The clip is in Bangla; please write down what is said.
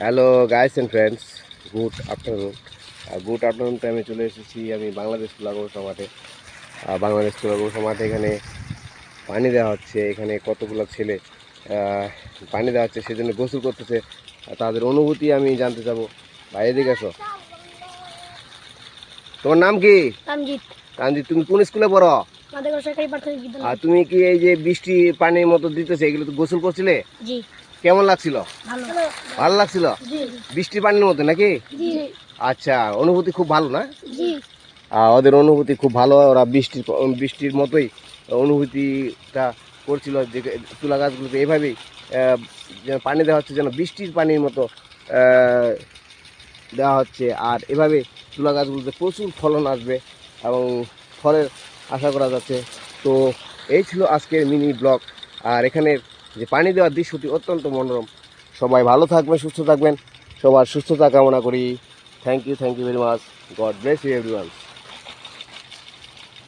Hello guys and friends, good afternoon টাইমে চলে এসেছি আমি বাংলাদেশ তুলাগোসা মাঠে। বাংলাদেশ তুলাগোসা মাঠে এখানে পানি দেওয়া হচ্ছে। এখানে কতগুলো ছেলে পানি দেওয়া হচ্ছে, সেজন্য গোসল করতেছে। তাদের অনুভূতি আমি জানতে চাবো। ভাই এদিকে আসো। তোমার নাম কি? তানজিৎ। তানজিৎ, তুমি কোন স্কুলে পড়ো? মাদেগড় সরকারি প্রাথমিক বিদ্যালয়। আর তুমি কি এই যে বৃষ্টি পানির মতো দিতেছে, এগুলো তো গোসল করছিলে? জি। কেমন লাগছিল? ভালো। ভালো লাগছিল? জি। বৃষ্টির পানির মতো নাকি? জি। আচ্ছা, অনুভূতি খুব ভালো না? জি। ওদের অনুভূতি খুব ভালো। ওরা বৃষ্টির মতোই অনুভূতিটা করছিল, যে তুলা গাছগুলোকে এভাবেই যেন পানি দেওয়া হচ্ছে, যেন বৃষ্টির পানির মতো দেওয়া হচ্ছে। আর এভাবে তুলা গাছগুলোতে প্রচুর ফলন আসবে এবং ফলের আশা করা যাচ্ছে। তো এই ছিল আজকের মিনি ব্লগ। আর এখানের যে পানি দেওয়ার দৃশ্যটি অত্যন্ত মনোরম। সবাই ভালো থাকবেন, সুস্থ থাকবেন, সবার সুস্থতা কামনা করি। Thank you very much. God bless you everyone.